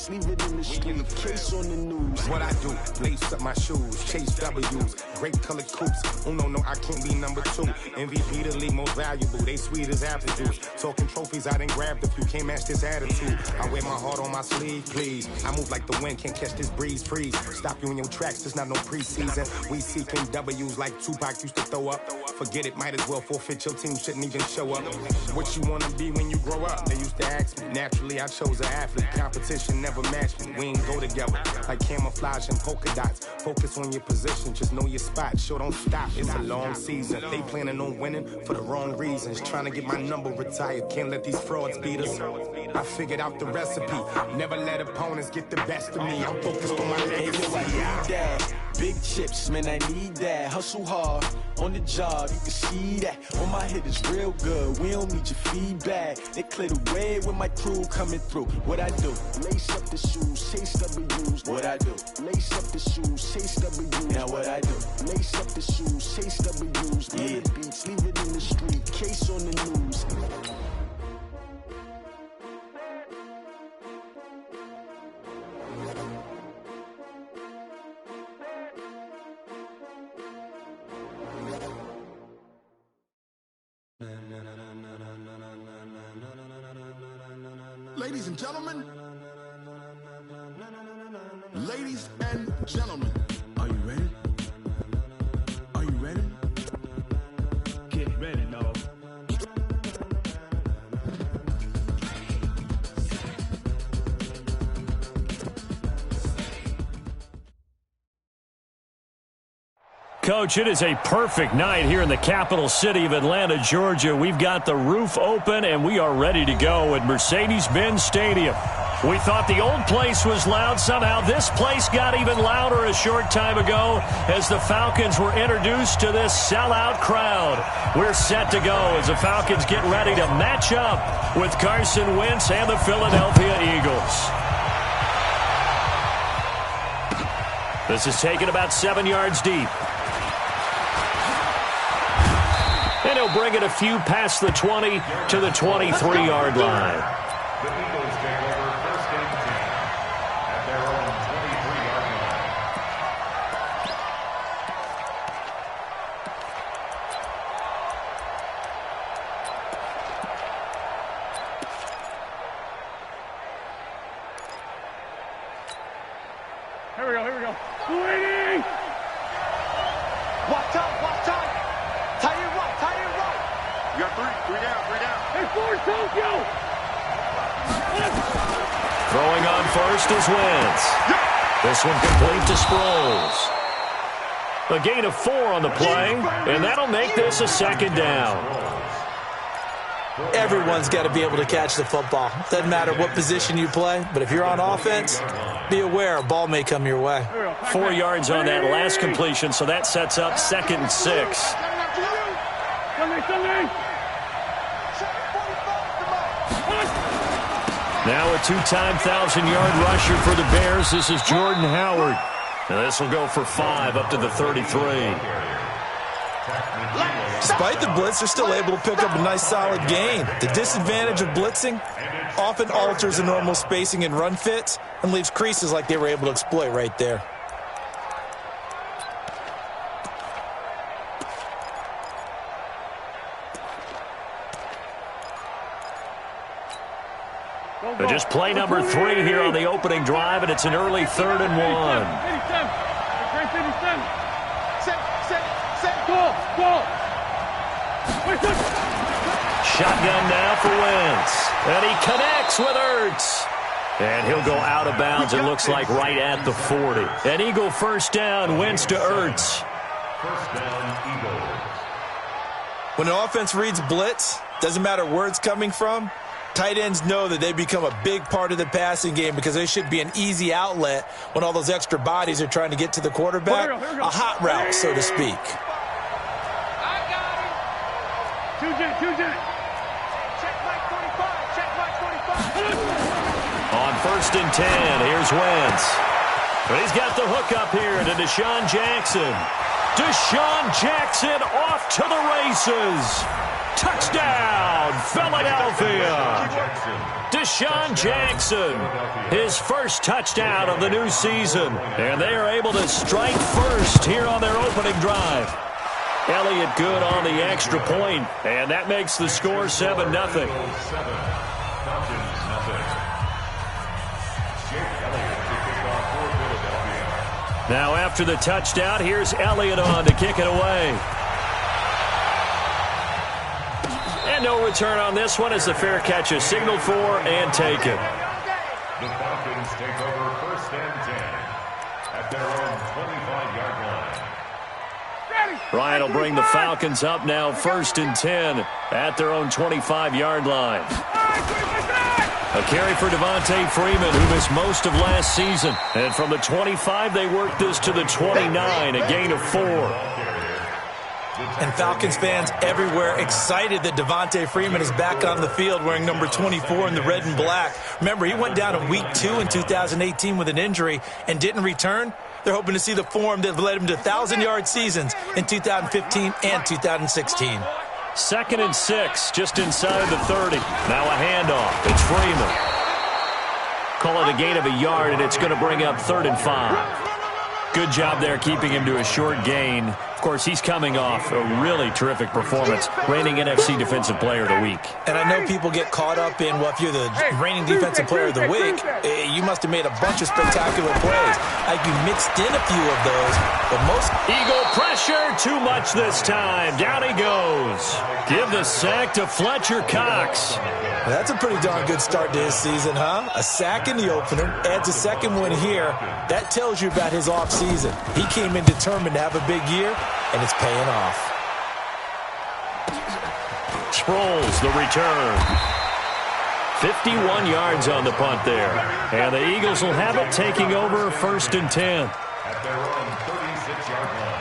beats, leave it in the street. Case on the news. What I do, lace up my shoes, chase W's, great colored coops. Oh no, I can't be number 2. MVP the league most valuable, they sweet as apple juice. Talking trophies, I done grabbed a few, can't match this attitude. I wear my heart on my sleeve, please. I move like the wind, can't catch this breeze, freeze. Stop you in your tracks, there's not no preseason. We seeking W's like Tupac used to throw up. Forget it, might as well forfeit, your team shouldn't even show up. What you wanna be when you grow up? They used to ask me. Naturally, I chose an athlete. Competition never matched me. We ain't go together like camouflage and polka dots. Focus on your position, just know your spot. Sure, don't stop. It's a long season. They planning on winning for the wrong reasons. Trying to get my number retired. Can't let these frauds beat us. I figured out the recipe. Never let opponents get the best of me. I'm focused on my legacy. Big chips, man, I need that. Hustle hard on the job, you can see that. On my head is real good, we don't need your feedback. They clear the way with my crew coming through. What I do? Lace up the shoes, chase W's. What I do? Lace up the shoes, chase W's. Now what I do? Lace up the shoes, chase W's. Yeah. Beats, leave it in the street, case on the news. Ladies and gentlemen, ladies and gentlemen, are you ready? Are you ready? Get ready, dog. Coach, it is a perfect night here in the capital city of Atlanta, Georgia. We've got the roof open, and we are ready to go at Mercedes-Benz Stadium. We thought the old place was loud. Somehow this place got even louder a short time ago as the Falcons were introduced to this sellout crowd. We're set to go as the Falcons get ready to match up with Carson Wentz and the Philadelphia Eagles. This is taken about 7 yards deep. And he'll bring it a few past the 20 to the 23-yard line. The Eagles take over first and 10 at their own 23-yard line. Here we go. Waiting! Watch out! Tie it right! You got three down. Hey, forward, Tokyo! Throwing on first is Wentz. This one complete to Sproles. A gain of 4 on the play, and that'll make this a second down. Everyone's got to be able to catch the football. Doesn't matter what position you play, but if you're on offense, be aware a ball may come your way. 4 yards on that last completion, so that sets up 2nd and 6. Now a two-time 1,000-yard rusher for the Bears. This is Jordan Howard. And this will go for 5 up to the 33. Despite the blitz, they're still able to pick up a nice solid gain. The disadvantage of blitzing often alters the normal spacing and run fits and leaves creases like they were able to exploit right there. Just play number 3 here on the opening drive, and it's an early 3rd and 1. 87. Shotgun now for Wentz. And he connects with Ertz. And he'll go out of bounds, it looks like, right at the 40. An Eagle first down, Wentz to Ertz. First down, Eagles. When an offense reads blitz, doesn't matter where it's coming from, tight ends know that they become a big part of the passing game because they should be an easy outlet when all those extra bodies are trying to get to the quarterback. A hot route, so to speak. I got it. 2 jet. Check Mike 45. On 1st and 10, here's Wentz. But he's got the hook up here to Deshaun Jackson. Deshaun Jackson off to the races. Touchdown, Philadelphia! Deshaun Jackson, his first touchdown of the new season. And they are able to strike first here on their opening drive. Elliott good on the extra point, and that makes the score 7-0. Now after the touchdown, here's Elliott on to kick it away. And no return on this one as the fair catch is signaled for and taken. The Falcons take over 1st and 10 at their own 25-yard line. Ryan will bring the Falcons up now 1st and 10 at their own 25-yard line. A carry for Devontae Freeman, who missed most of last season. And from the 25, they work this to the 29, a gain of 4. And Falcons fans everywhere excited that Devontae Freeman is back on the field wearing number 24 in the red and black. Remember, he went down in Week 2 in 2018 with an injury and didn't return. They're hoping to see the form that led him to 1,000-yard seasons in 2015 and 2016. 2nd and 6, just inside the 30. Now a handoff. It's Freeman. Call it a gain of a yard, and it's going to bring up 3rd and 5. Good job there keeping him to a short gain. Of course, he's coming off a really terrific performance, reigning NFC Defensive Player of the Week. And I know people get caught up in, well, if you're the reigning Defensive Player of the Week, you must have made a bunch of spectacular plays. You mixed in a few of those, but most... Eagle pressure, too much this time. Down he goes. Give the sack to Fletcher Cox. That's a pretty darn good start to his season, huh? A sack in the opener, adds a second one here. That tells you about his offseason. He came in determined to have a big year, and it's paying off. Sproles, the return. 51 yards on the punt there. And the Eagles will have it, taking over 1st and 10. At their own 36-yard line.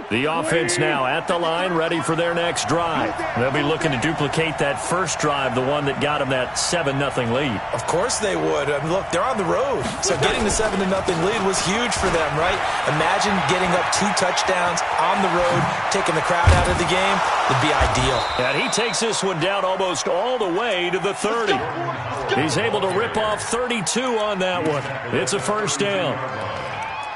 The offense now at the line, ready for their next drive. They'll be looking to duplicate that first drive, the one that got them that 7-0 lead. Of course they would. I mean, look, they're on the road. So getting the 7-0 lead was huge for them, right? Imagine getting up 2 touchdowns on the road, taking the crowd out of the game. It'd be ideal. And he takes this one down almost all the way to the 30. He's able to rip off 32 on that one. It's a 1st down.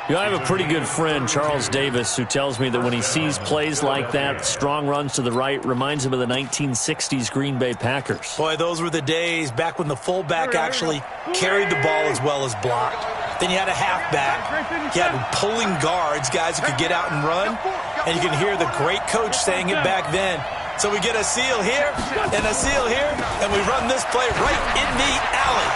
You know, I have a pretty good friend, Charles Davis, who tells me that when he sees plays like that, strong runs to the right, reminds him of the 1960s Green Bay Packers. Boy, those were the days back when the fullback actually carried the ball as well as blocked. Then you had a halfback. You had pulling guards, guys who could get out and run. And you can hear the great coach saying it back then. So we get a seal here and a seal here, and we run this play right in the alley.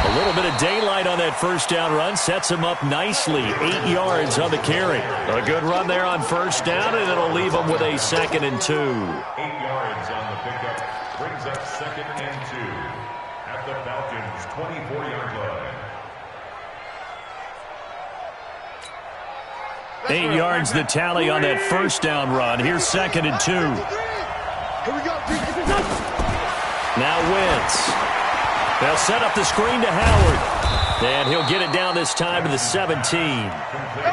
A little bit of daylight on that 1st down run sets him up nicely. 8 yards on the carry. A good run there on 1st down, and it'll leave him with a 2nd and 2. 8 yards on the pickup brings up 2nd and 2 at the Falcons' 24-yard line. 8 yards the tally on that 1st down run. Here's 2nd and 2. Now Wentz. They'll set up the screen to Howard. And he'll get it down this time to the 17.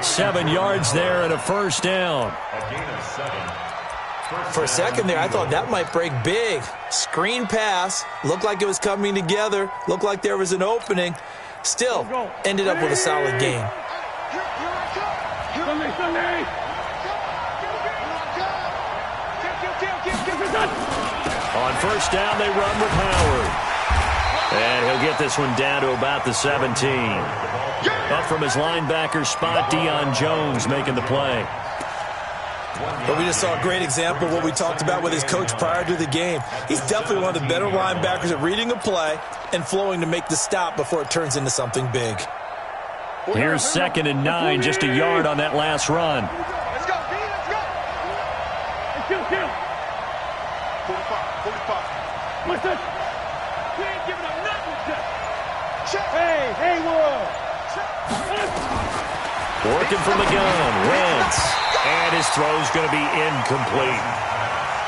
7 yards there and a 1st down. A gain of 7. For a second there, I thought that might break big. Screen pass. Looked like it was coming together. Looked like there was an opening. Still, ended up with a solid game. On 1st down, they run with Howard. And he'll get this one down to about the 17. Up from his linebacker spot, Deion Jones making the play. But we just saw a great example of what we talked about with his coach prior to the game. He's definitely one of the better linebackers at reading a play and flowing to make the stop before it turns into something big. Here's 2nd and 9, just a yard on that last run. Let's go, D, let's go. Let's kill. 45. What's that? We ain't giving up nothing. Hey, world. Working from the gun, Wentz. And his throw's going to be incomplete.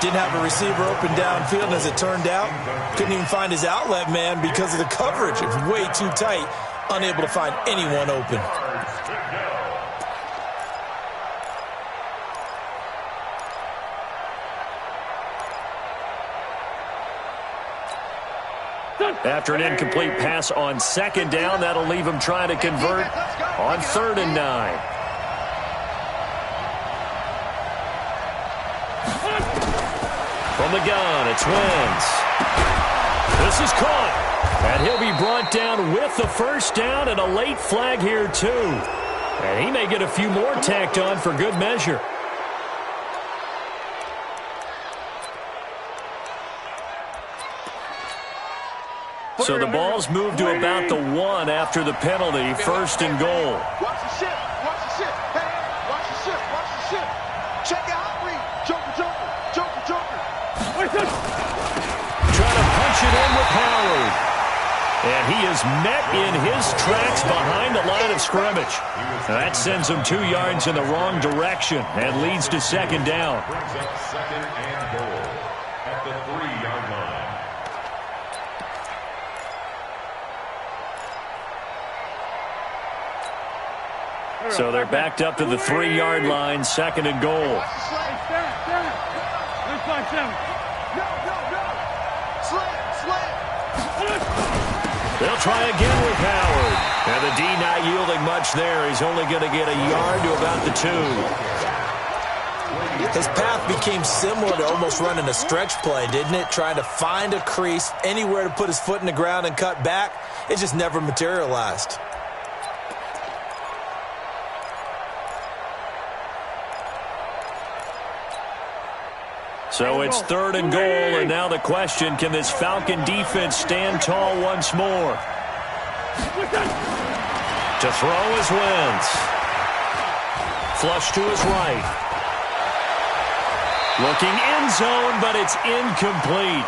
Didn't have a receiver open downfield, as it turned out. Couldn't even find his outlet man because of the coverage. It was way too tight. Unable to find anyone open. After an incomplete pass on second down, that'll leave him trying to convert on 3rd and 9. From the gun, it's Wentz. This is caught. And he'll be brought down with the first down and a late flag here, too. And he may get a few more tacked on for good measure. So the ball's moved to about the 1 after the penalty, 1st and goal. Watch the ship. Watch the ship. Hey, watch the ship. Watch the ship. Check out read. Joker, Joker. Joker, Joker. Trying to punch it in with Howard. And he is met in his tracks behind the line of scrimmage. That sends him 2 yards in the wrong direction and leads to 2nd down. Brings up 2nd and goal at the 3-yard line. So they're backed up to the 3-yard line, 2nd and goal. They'll try again with Howard. And the D not yielding much there. He's only going to get a yard to about the 2. His path became similar to almost running a stretch play, didn't it? Trying to find a crease, anywhere to put his foot in the ground and cut back. It just never materialized. So it's 3rd and goal, and now the question, can this Falcon defense stand tall once more? To throw is Wentz. Flush to his right. Looking end zone, but it's incomplete.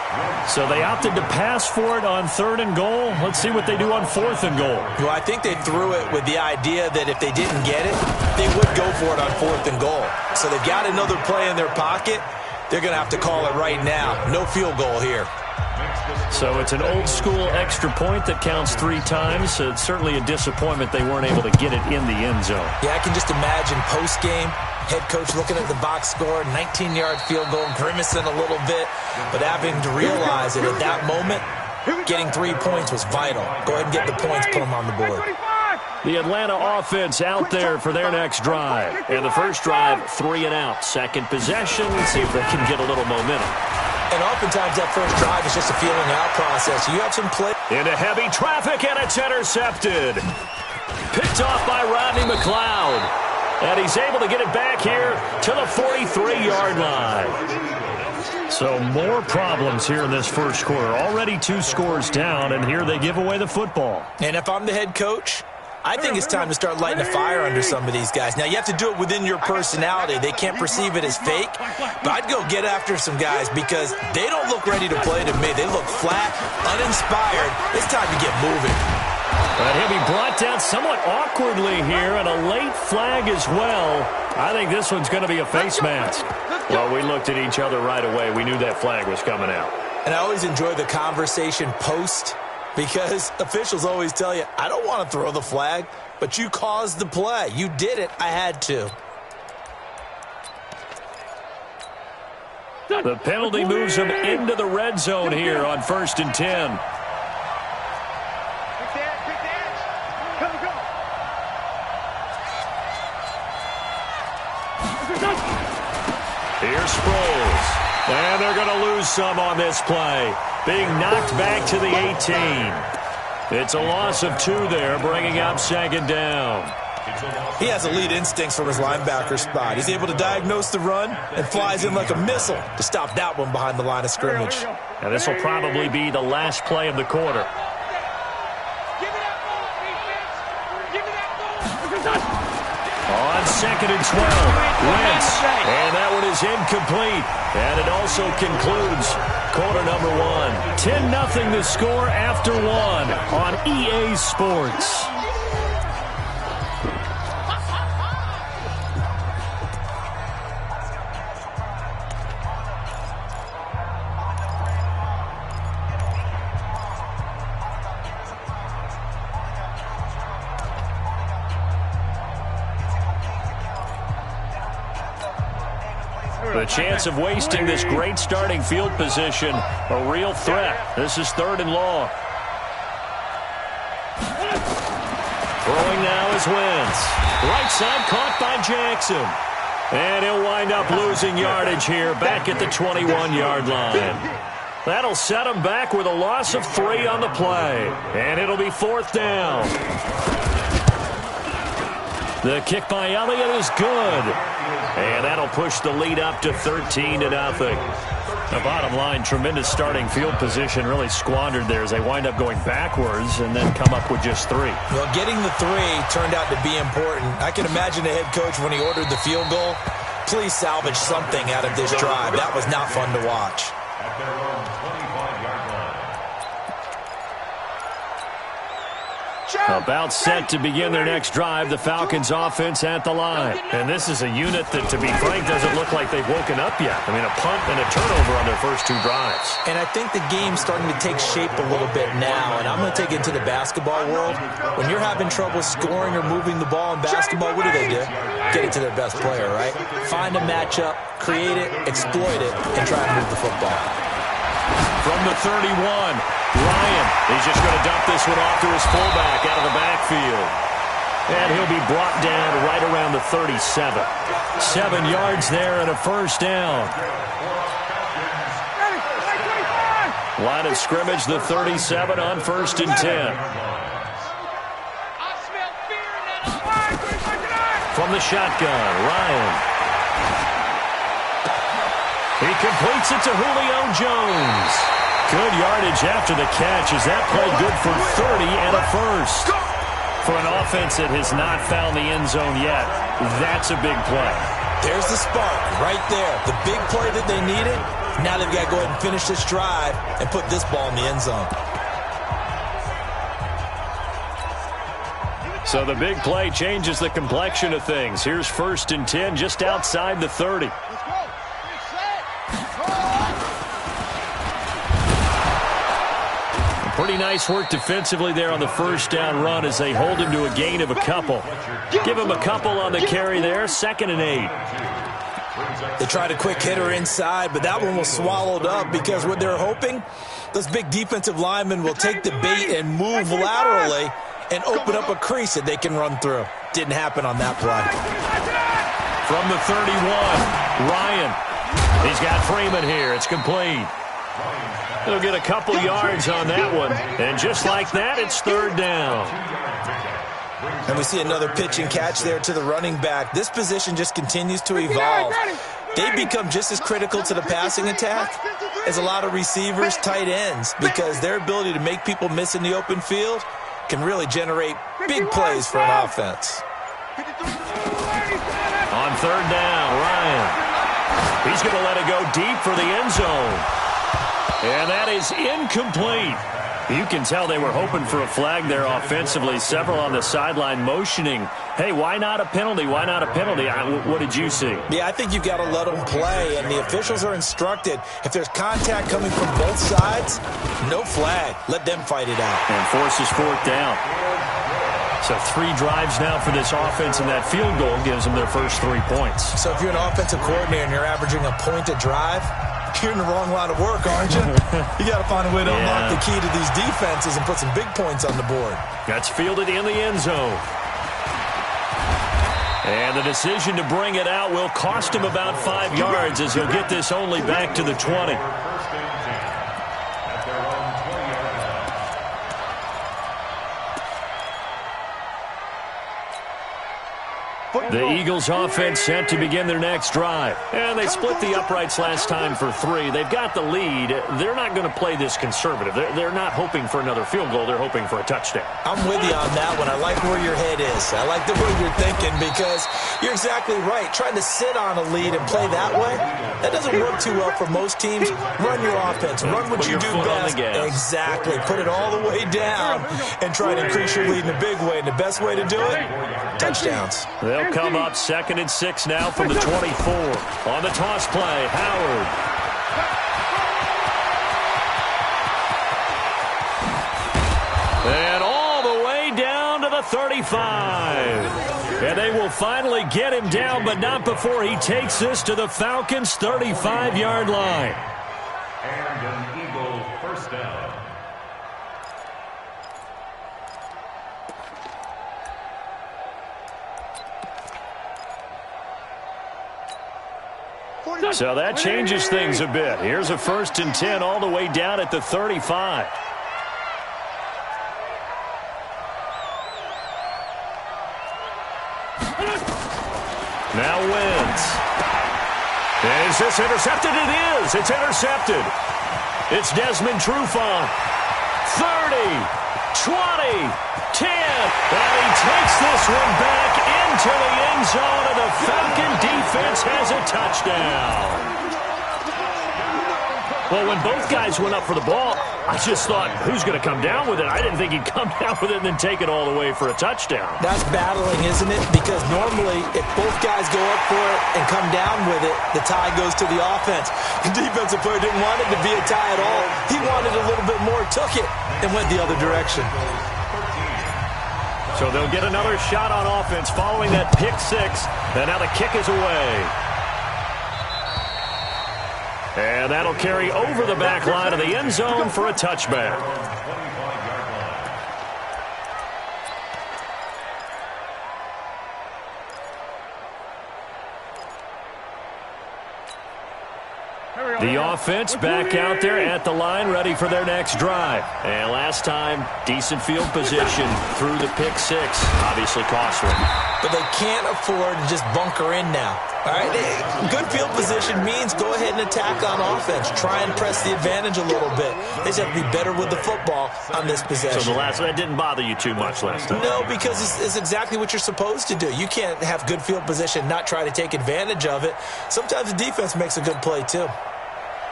So they opted to pass for it on 3rd and goal. Let's see what they do on 4th and goal. Well, I think they threw it with the idea that if they didn't get it, they would go for it on 4th and goal. So they've got another play in their pocket. They're going to have to call it right now. No field goal here. So it's an old-school extra point that counts 3 times. It's certainly a disappointment they weren't able to get it in the end zone. Yeah, I can just imagine post-game, head coach looking at the box score, 19-yard field goal, grimacing a little bit, but having to realize that at that moment, getting 3 points was vital. Go ahead and get the points, put them on the board. The Atlanta offense out there for their next drive. And the first drive, 3 and out. Second possession, let's see if they can get a little momentum. And oftentimes that first drive is just a feeling out process. You have some play. Into heavy traffic, and it's intercepted. Picked off by Rodney McLeod. And he's able to get it back here to the 43-yard line. So more problems here in this first quarter. Already 2 scores down, and here they give away the football. And if I'm the head coach, I think it's time to start lighting a fire under some of these guys. Now, you have to do it within your personality. They can't perceive it as fake. But I'd go get after some guys because they don't look ready to play to me. They look flat, uninspired. It's time to get moving. But he'll be brought down somewhat awkwardly here, and a late flag as well. I think this one's going to be a face mask. Well, we looked at each other right away. We knew that flag was coming out. And I always enjoy the conversation post, because officials always tell you, I don't want to throw the flag, but you caused the play. You did it. I had to. The penalty moves him into the red zone here on 1st and 10. Here's Sproles. And they're going to lose some on this play. Being knocked back to the 18. It's a loss of 2 there, bringing up 2nd down. He has elite instincts from his linebacker spot. He's able to diagnose the run and flies in like a missile to stop that one behind the line of scrimmage. And this will probably be the last play of the quarter. On 2nd and 12, Wentz, and that one is incomplete. And it also concludes quarter number 1. 10-0 the score after 1 on EA Sports. The chance of wasting this great starting field position, a real threat. This is 3rd and long. Throwing now is Wentz. Right side caught by Jackson. And he'll wind up losing yardage here back at the 21-yard line. That'll set him back with a loss of 3 on the play. And it'll be 4th down. The kick by Elliott is good. And that'll push the lead up to 13-0. The bottom line, tremendous starting field position, really squandered there as they wind up going backwards and then come up with just 3. Well, getting the 3 turned out to be important. I can imagine the head coach when he ordered the field goal. Please salvage something out of this drive. That was not fun to watch. At their own 25-yard line. About set to begin their next drive, the Falcons offense at the line. And this is a unit that, to be frank, doesn't look like they've woken up yet. I mean, a punt and a turnover on their first 2 drives. And I think the game's starting to take shape a little bit now, and I'm going to take it into the basketball world. When you're having trouble scoring or moving the ball in basketball, what do? Get it to their best player, right? Find a matchup, create it, exploit it, and try to move the football. From the 31, Ryan, he's just going to dump this one off to his fullback out of the backfield. And he'll be brought down right around the 37. 7 yards there and a first down. Line of scrimmage, the 37 on 1st and 10. From the shotgun, Ryan. He completes it to Julio Jones. Good yardage after the catch as that play good for 30 and a first. For an offense that has not found the end zone yet, that's a big play. There's the spark right there. The big play that they needed. Now they've got to go ahead and finish this drive and put this ball in the end zone. So the big play changes the complexion of things. Here's 1st and 10 just outside the 30. Pretty nice work defensively there on the first down run as they hold him to a gain of a couple. Give him a couple on the carry there, 2nd and 8. They tried a quick hitter inside, but that one was swallowed up because what they're hoping, those big defensive linemen will take the bait and move laterally and open up a crease that they can run through. Didn't happen on that play. From the 31, Ryan. He's got Freeman here. It's complete. They'll get a couple yards on that one. And just like that, it's 3rd down. And we see another pitch and catch there to the running back. This position just continues to evolve. They become just as critical to the passing attack as a lot of receivers, tight ends, because their ability to make people miss in the open field can really generate big plays for an offense. On 3rd down, Ryan. He's going to let it go deep for the end zone. And that is incomplete. You can tell they were hoping for a flag there offensively. Several on the sideline motioning, hey, why not a penalty? Why not a penalty? What did you see? Yeah, I think you've got to let them play, and the officials are instructed. If there's contact coming from both sides, no flag. Let them fight it out. And forces 4th down. So 3 drives now for this offense, and that field goal gives them their first 3 points. So if you're an offensive coordinator and you're averaging a point a drive, you're in the wrong line of work, aren't you? You got to find a way to unlock the key to these defenses and put some big points on the board. That's fielded in the end zone. And the decision to bring it out will cost him about 5 yards as he'll get this only back to the 20. The Eagles offense set to begin their next drive. And they split the uprights last time for 3. They've got the lead. They're not going to play this conservative. They're not hoping for another field goal. They're hoping for a touchdown. I'm with you on that one. I like where your head is. I like the way you're thinking because you're exactly right. Trying to sit on a lead and play that way, that doesn't work too well for most teams. Run your offense. Run what you do best. Exactly. Put it all the way down and try to increase your lead in a big way. And the best way to do it, touchdowns. They'll come up 2nd and 6 now from the 24. On the toss play, Howard. And all the way down to the 35. And they will finally get him down, but not before he takes this to the Falcons' 35-yard line. And an Eagle first down. So that changes things a bit. Here's a 1st and 10 all the way down at the 35. Now Wentz. Is this intercepted? It is. It's intercepted. It's Desmond Trufant. 30, 20, 10. And he takes this one back into the end zone, and the Falcon defense has a touchdown. Well, when both guys went up for the ball, I just thought, who's going to come down with it? I didn't think he'd come down with it and then take it all the way for a touchdown. That's battling, isn't it? Because normally, if both guys go up for it and come down with it, the tie goes to the offense. The defensive player didn't want it to be a tie at all. He wanted a little bit more, took it, and went the other direction. So they'll get another shot on offense following that pick six. And now the kick is away. And that'll carry over the back line of the end zone for a touchback. The offense back out there at the line, ready for their next drive. And last time, decent field position through the pick six. Obviously costly. But they can't afford to just bunker in now. All right, good field position means go ahead and attack on offense. Try and press the advantage a little bit. They just have to be better with the football on this possession. So that didn't bother you too much last time? No, because it's exactly what you're supposed to do. You can't have good field position, not try to take advantage of it. Sometimes the defense makes a good play too.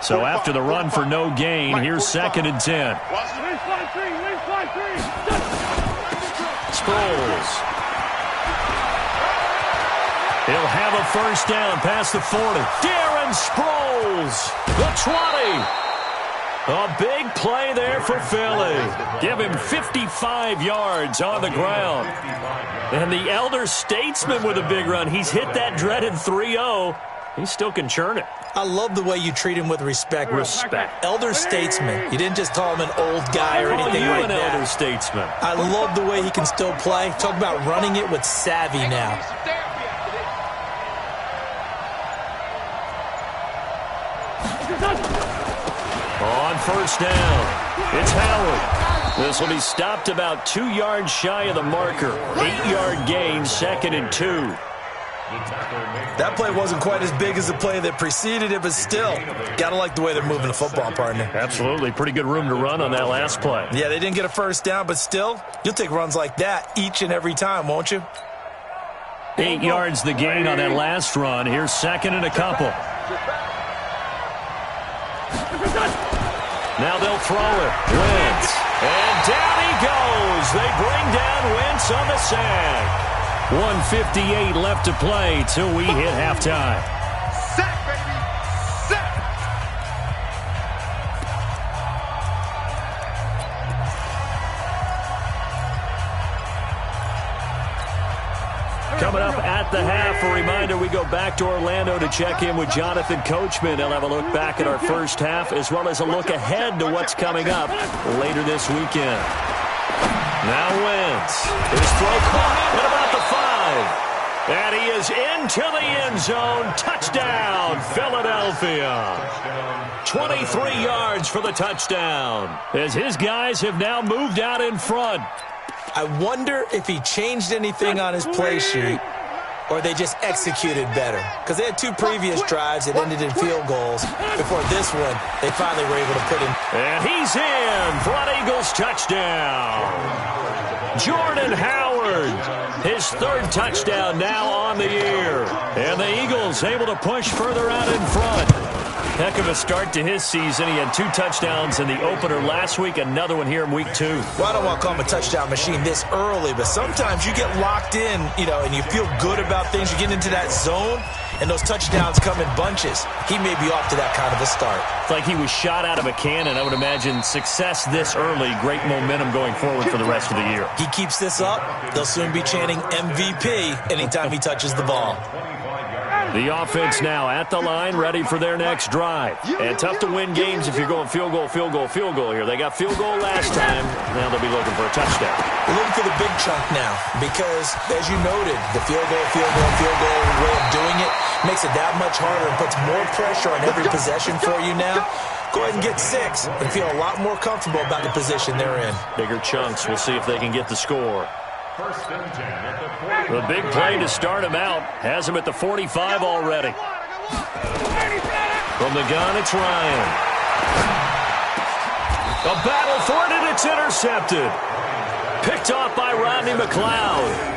So after the run for no gain, here's 2nd and 10. Sproles. He'll have a first down past the 40. Darren Sproles, the 20. A big play there for Philly. Give him 55 yards on the ground. And the elder statesman with a big run. He's hit that dreaded 3-0. He still can churn it. I love the way you treat him with respect. Elder statesman. You didn't just call him an old guy or anything like that. Elder statesman. I love the way he can still play. Talk about running it with savvy now. On first down, it's Howard. This will be stopped about 2 yards shy of the marker. 8-yard gain, 2nd and 2. That play wasn't quite as big as the play that preceded it, but still, gotta like the way they're moving the football, partner. Absolutely. Pretty good room to run on that last play. Yeah, they didn't get a first down, but still, you'll take runs like that each and every time, won't you? 8 yards the gain on that last run. Here's 2nd and a couple. Now they'll throw it. Wentz. And down he goes. They bring down Wentz on the sack. 1:58 left to play till we hit halftime. Sack, baby. Sack. Coming up at the half, a reminder, we go back to Orlando to check in with Jonathan Coachman. He'll have a look back at our first half as well as a look ahead to what's coming up later this weekend. Now Wentz. His throw caught at about the 5. And he is into the end zone. Touchdown, Philadelphia. 23 yards for the touchdown, as his guys have now moved out in front. I wonder if he changed anything on his play sheet or they just executed better. Because they had 2 previous drives that ended in field goals. Before this one, they finally were able to put in. And he's in for an Eagles touchdown. Jordan Howard, his 3rd touchdown now on the year. And the Eagles able to push further out in front. Heck of a start to his season. He had 2 touchdowns in the opener last week, another one here in week 2. Well, I don't want to call him a touchdown machine this early, but sometimes you get locked in, and you feel good about things. You get into that zone, and those touchdowns come in bunches. He may be off to that kind of a start. It's like he was shot out of a cannon. I would imagine success this early, great momentum going forward for the rest of the year. He keeps this up, they'll soon be chanting MVP anytime he touches the ball. The offense now at the line, ready for their next drive. And tough to win games if you're going field goal, field goal, field goal here. They got field goal last time. Now they'll be looking for a touchdown. We're looking for the big chunk now because, as you noted, the field goal way of doing it makes it that much harder and puts more pressure on every possession for you now. Go ahead and get 6 and feel a lot more comfortable about the position they're in. Bigger chunks. We'll see if they can get the score. First and 10 at the 40. The big play to start him out. Has him at the 45 already. From the gun, it's Ryan. A battle for it, and it's intercepted. Picked off by Rodney McLeod.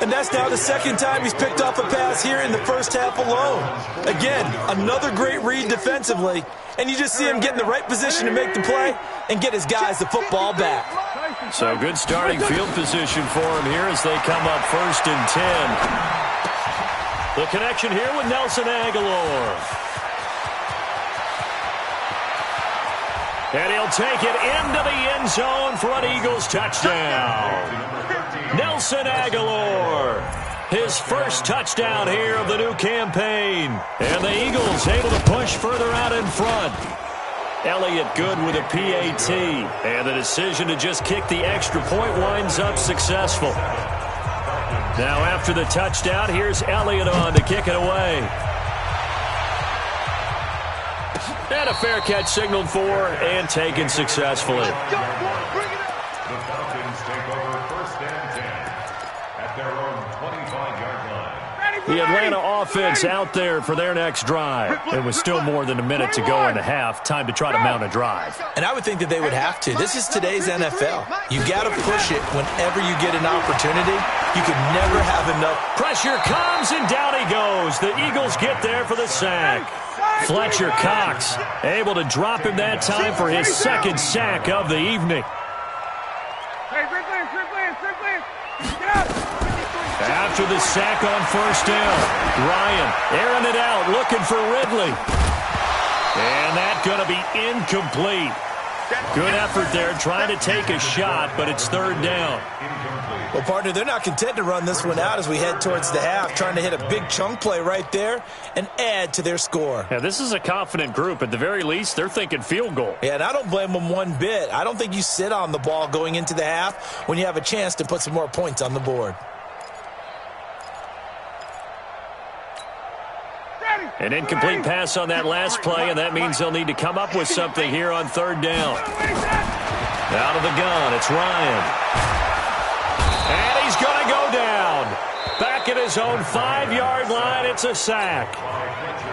And that's now the second time he's picked off a pass here in the first half alone. Again, another great read defensively. And you just see him get in the right position to make the play and get his guys the football back. So good starting field position for him here as they come up first and 10. The connection here with Nelson Aguilar. And he'll take it into the end zone for an Eagles touchdown. Nelson Aguilar, his first touchdown here of the new campaign. And the Eagles able to push further out in front. Elliott good with a PAT. And the decision to just kick the extra point winds up successful. Now after the touchdown, here's Elliott on to kick it away. And a fair catch signaled for and taken successfully. The Falcons take over first and 10 at their own 25-yard line. The Atlanta offense out there for their next drive. It was still more than a minute to go in the half. Time to try to mount a drive. And I would think that they would have to. This is today's NFL. You got to push it whenever you get an opportunity. You could never have enough. Pressure comes, and down he goes. The Eagles get there for the sack. Fletcher Cox able to drop him that time for his second sack of the evening. After the sack on first down, Ryan airing it out, looking for Ridley. And that's going to be incomplete. Good effort there, trying to take a shot, but it's third down. Well, partner, they're not content to run this one out as we head towards the half, trying to hit a big chunk play right there and add to their score. Yeah, this is a confident group. At the very least, they're thinking field goal. Yeah, and I don't blame them one bit. I don't think you sit on the ball going into the half when you have a chance to put some more points on the board. An incomplete pass on that last play, and that means they'll need to come up with something here on third down. Out of the gun, it's Ryan. And he's going to go down. Back at his own 5-yard line, it's a sack.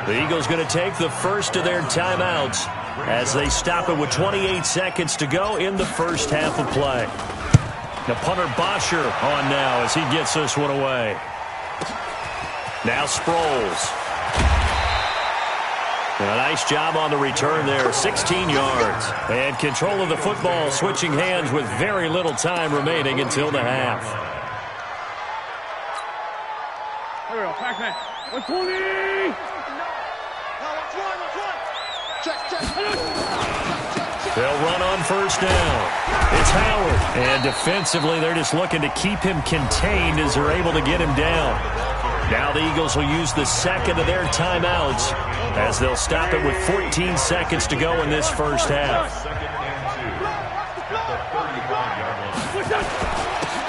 The Eagles going to take the first of their timeouts as they stop it with 28 seconds to go in the first half of play. The punter Bosher on now as he gets this one away. Now Sproles. A nice job on the return there, 16 yards. And control of the football, switching hands with very little time remaining until the half. Here we go, pass 120! They'll run on first down. It's Howard. And defensively, they're just looking to keep him contained as they're able to get him down. Now the Eagles will use the second of their timeouts as they'll stop it with 14 seconds to go in this first half.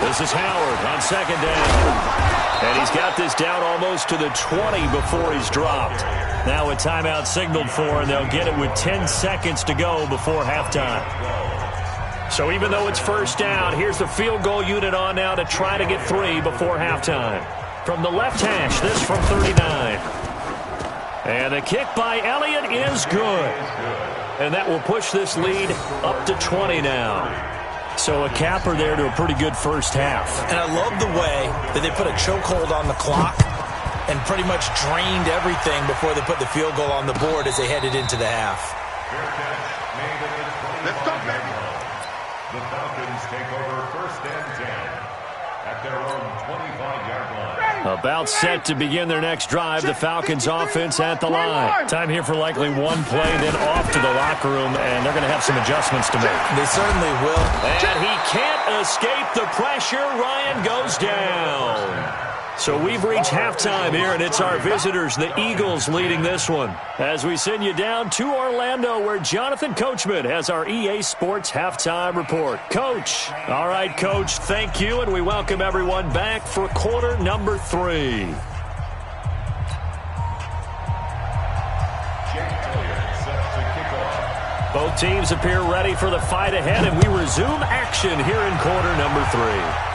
This is Howard on second down. And he's got this down almost to the 20 before he's dropped. Now a timeout signaled for, and they'll get it with 10 seconds to go before halftime. So even though it's first down, here's the field goal unit on now to try to get 3 before halftime. From the left hash, this from 39. And the kick by Elliott is good. And that will push this lead up to 20 now. So a capper there to a pretty good first half. And I love the way that they put a chokehold on the clock and pretty much drained everything before they put the field goal on the board as they headed into the half. Let's go, baby. The Falcons take over first and 10 at their own 25-yard line. About set to begin their next drive. The Falcons offense at the line. Time here for likely one play, then off to the locker room, and they're going to have some adjustments to make. They certainly will. And he can't escape the pressure. Ryan goes down. So we've reached halftime here, and it's our visitors, the Eagles, leading this one. As we send you down to Orlando, where Jonathan Coachman has our EA Sports halftime report. Coach. All right, Coach, thank you, and we welcome everyone back for quarter number 3. Jake Elliott set to kick off. Both teams appear ready for the fight ahead, and we resume action here in quarter number 3.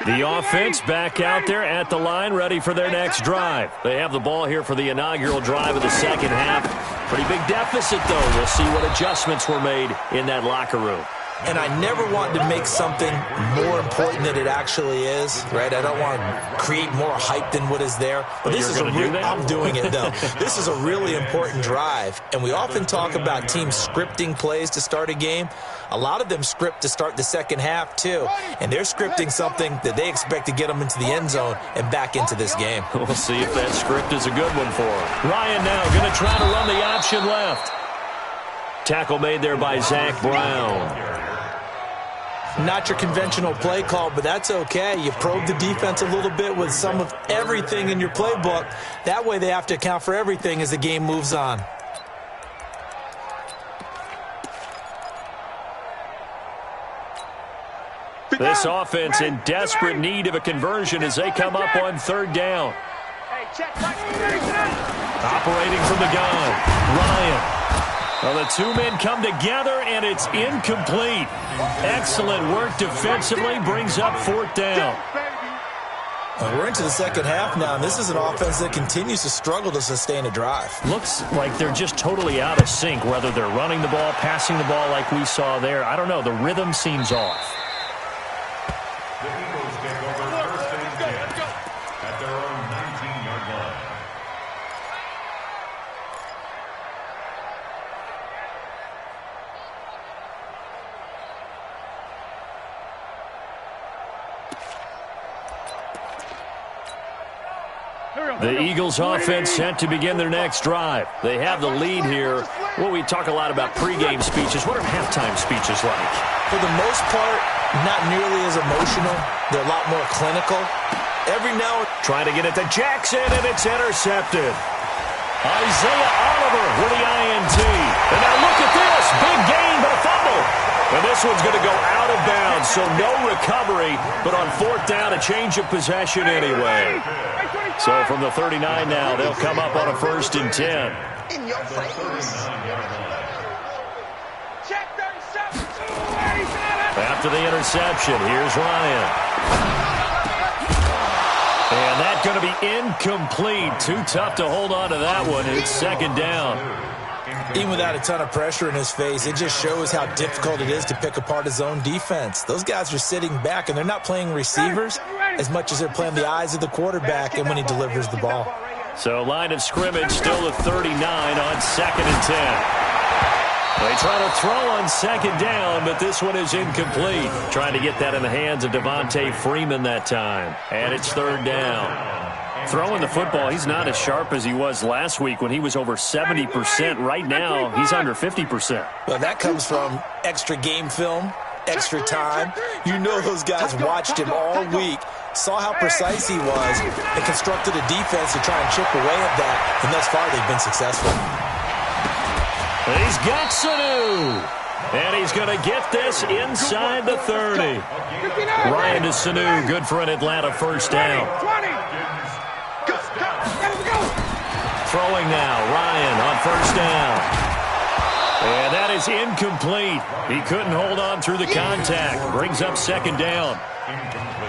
The offense back out there at the line, ready for their next drive. They have the ball here for the inaugural drive of the second half. Pretty big deficit, though. We'll see what adjustments were made in that locker room. And I never want to make something more important than it actually is, right? I don't want to create more hype than what is there. But this is I'm doing it, though. This is a really important drive. And we often talk about teams scripting plays to start a game. A lot of them script to start the second half, too. And they're scripting something that they expect to get them into the end zone and back into this game. We'll see if that script is a good one for them. Ryan now going to try to run the option left. Tackle made there by Zach Brown. Not your conventional play call, but that's okay. You probe the defense a little bit with some of everything in your playbook. That way they have to account for everything as the game moves on. This offense in desperate need of a conversion as they come up on third down. Operating from the gun, Ryan. Well, the two men come together, and it's incomplete. Excellent work defensively, brings up fourth down. We're into the second half now, and this is an offense that continues to struggle to sustain a drive. Looks like they're just totally out of sync, whether they're running the ball, passing the ball like we saw there. I don't know. The rhythm seems off. The Eagles take over first and 10 at their own 19-yard line. The Eagles offense set to begin their next drive. They have the lead here. Well, we talk a lot about pregame speeches. What are halftime speeches like? For the most part, not nearly as emotional. They're a lot more clinical. Every now and then, trying to get it to Jackson, and it's intercepted. Isaiah Oliver with the INT. And now look at this. Big gain, but a fumble. And this one's going to go out of bounds, so no recovery, but on fourth down, a change of possession anyway. So from the 39 now, they'll come up on a 1st and 10. In your face. After the interception, here's Ryan. And that's going to be incomplete. Too tough to hold on to that one. It's second down. Even without a ton of pressure in his face, it just shows how difficult it is to pick apart his own defense. Those guys are sitting back, and they're not playing receivers as much as they're playing the eyes of the quarterback and when he delivers the ball. So line of scrimmage still at 39 on 2nd and 10. They try to throw on second down, but this one is incomplete. Trying to get that in the hands of Devontae Freeman that time. And it's third down. Throwing the football, he's not as sharp as he was last week when he was over 70%. Right now, he's under 50%. Well, that comes from extra game film, extra time. You know those guys watched him all week, saw how precise he was, and constructed a defense to try and chip away at that. And thus far, they've been successful. He's got Sanu. And he's going to get this inside the 30. Ryan to Sanu, good for an Atlanta first down. Throwing now, Ryan on first down. And that is incomplete. He couldn't hold on through the contact. Brings up second down.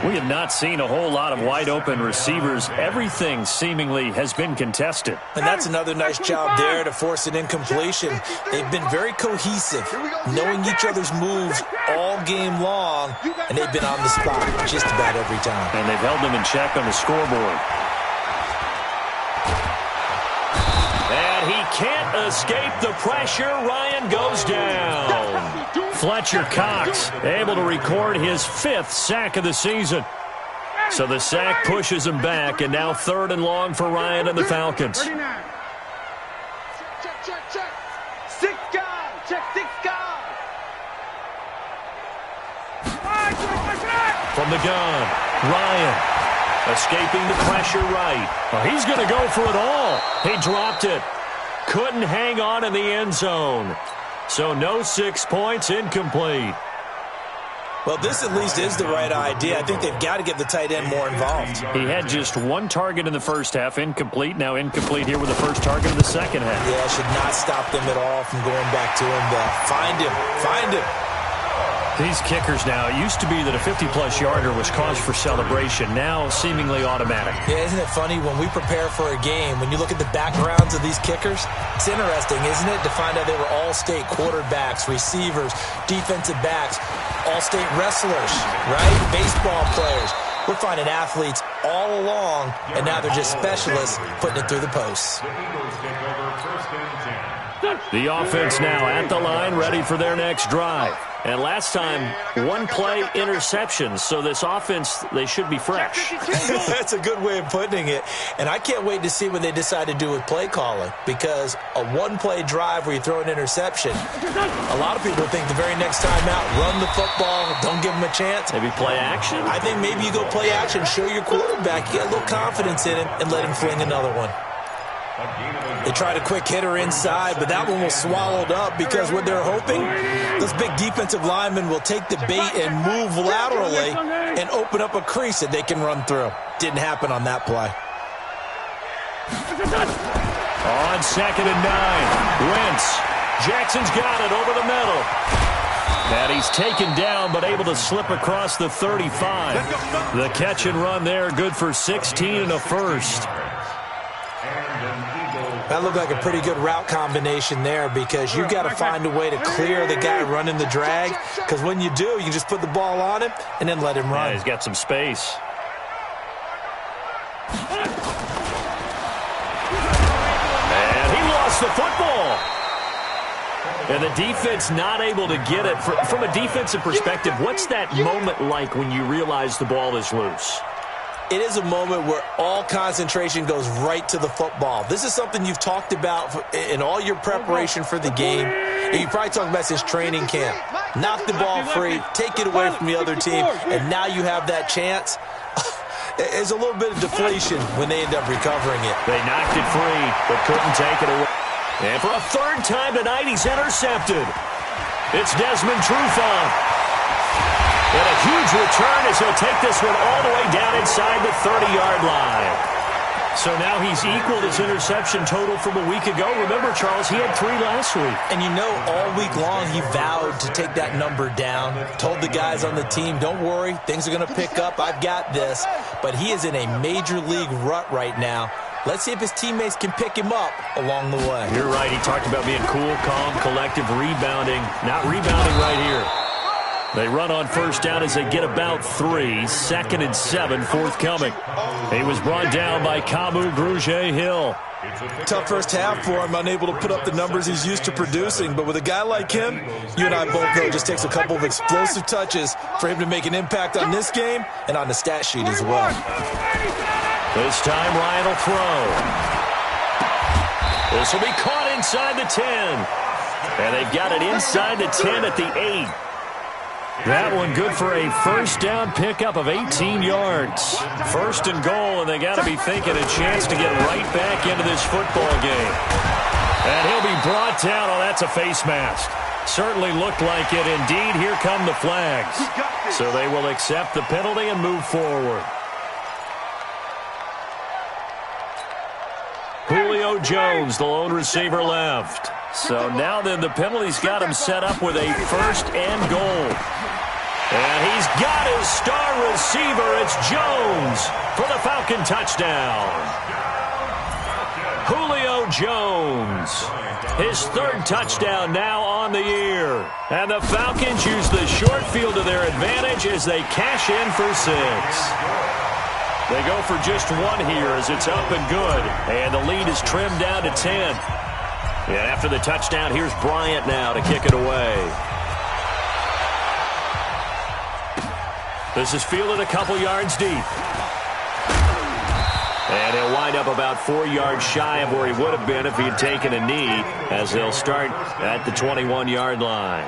We have not seen a whole lot of wide-open receivers. Everything seemingly has been contested. And that's another nice job there to force an incompletion. They've been very cohesive, knowing each other's moves all game long, and they've been on the spot just about every time. And they've held them in check on the scoreboard. can't escape the pressure. Ryan goes down. Fletcher Cox able to record his 5th sack of the season. So the sack pushes him back, and now 3rd and long for Ryan and the Falcons. Check. 6 guys. Check 6 guys. From the gun, Ryan escaping the pressure right. Well, he's going to go for it all. He dropped it. Couldn't hang on in the end zone. So no 6 points, incomplete. Well, this at least is the right idea. I think they've got to get the tight end more involved. He had just 1 target in the first half, incomplete. Now incomplete here with the first target of the second half. Yeah, should not stop them at all from going back to him. Find him. These kickers now, it used to be that a 50-plus yarder was cause for celebration. Now seemingly automatic. Yeah, isn't it funny when we prepare for a game, when you look at the backgrounds of these kickers, it's interesting, isn't it, to find out they were all-state quarterbacks, receivers, defensive backs, all-state wrestlers, right? Baseball players. We're finding athletes all along, and now they're just specialists putting it through the posts. The offense now at the line, ready for their next drive. And last time, 1-play interceptions. So this offense, they should be fresh. That's a good way of putting it. And I can't wait to see what they decide to do with play calling. Because a 1-play drive where you throw an interception, a lot of people think the very next time out, run the football, don't give them a chance. Maybe play action? I think maybe you go play action, show your quarterback, you get a little confidence in him, and let him fling another one. They tried a quick hitter inside, but that one was swallowed up because what they're hoping, those big defensive linemen will take the bait and move laterally and open up a crease that they can run through. Didn't happen on that play. On 2nd and 9, Wentz. Jackson's got it over the middle. And he's taken down, but able to slip across the 35. The catch and run there, good for 16 and a first. That looked like a pretty good route combination there because you've got to find a way to clear the guy running the drag, because when you do, you just put the ball on him and then let him run. Yeah, he's got some space. And he lost the football. And the defense not able to get it. From a defensive perspective, what's that moment like when you realize the ball is loose? It is a moment where all concentration goes right to the football. This is something you've talked about in all your preparation for the game. And you probably talked about since training camp. Knock the ball free, take it away from the other team, and now you have that chance. There's a little bit of deflation when they end up recovering it. They knocked it free, but couldn't take it away. And for a 3rd time tonight, he's intercepted. It's Desmond Trufant. And a huge return as he'll take this one all the way down inside the 30-yard line. So now he's equaled his interception total from a week ago. Remember, Charles, he had 3 last week. And you know, all week long he vowed to take that number down. Told the guys on the team, don't worry, things are going to pick up. I've got this. But he is in a major league rut right now. Let's see if his teammates can pick him up along the way. You're right. He talked about being cool, calm, collective, rebounding. Not rebounding right here. They run on 1st down as they get about 3. 2nd and 7, forthcoming. He was brought down by Kamu Grugier-Hill. Tough first half for him, unable to put up the numbers he's used to producing. But with a guy like him, you and I both know it just takes a couple of explosive touches for him to make an impact on this game and on the stat sheet as well. This time Ryan will throw. This will be caught inside the 10. And they've got it inside the 10 at the 8. That one good for a 1st down pickup of 18 yards. 1st and goal, and they got to be thinking a chance to get right back into this football game. And he'll be brought down. Oh, that's a face mask. Certainly looked like it. Indeed, here come the flags. So they will accept the penalty and move forward. Julio Jones, the lone receiver, left. So now then the penalty's got him set up with a 1st and goal. And he's got his star receiver. It's Jones for the Falcon touchdown. Julio Jones, his 3rd touchdown now on the year. And the Falcons use the short field to their advantage as they cash in for 6. They go for just 1 here as it's up and good. And the lead is trimmed down to 10. And after the touchdown, here's Bryant now to kick it away. This is fielded a couple yards deep. And he'll wind up about 4 yards shy of where he would have been if he had taken a knee, as they'll start at the 21-yard line.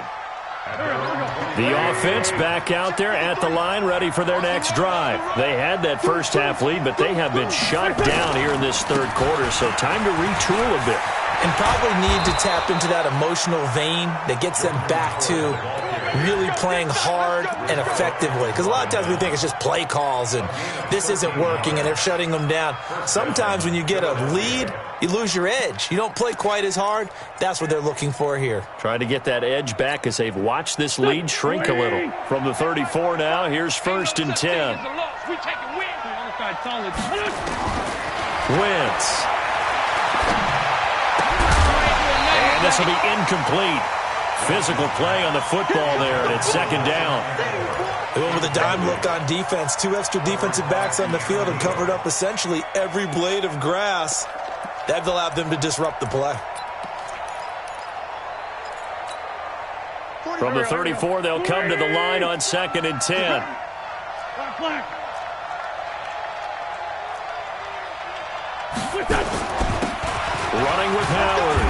The offense back out there at the line, ready for their next drive. They had that first half lead, but they have been shut down here in this third quarter, so time to retool a bit. And probably need to tap into that emotional vein that gets them back to really playing hard and effectively. Because a lot of times we think it's just play calls and this isn't working and they're shutting them down. Sometimes when you get a lead, you lose your edge. You don't play quite as hard. That's what they're looking for here. Trying to get that edge back as they've watched this lead shrink a little. From the 34 now, here's 1st and 10. Wentz. And this will be incomplete. Physical play on the football there, and it's 2nd down. They went with a dime look on defense. 2 extra defensive backs on the field and covered up essentially every blade of grass. That allowed them to disrupt the play. From the 34, they'll come to the line on 2nd and 10. Running with Howard.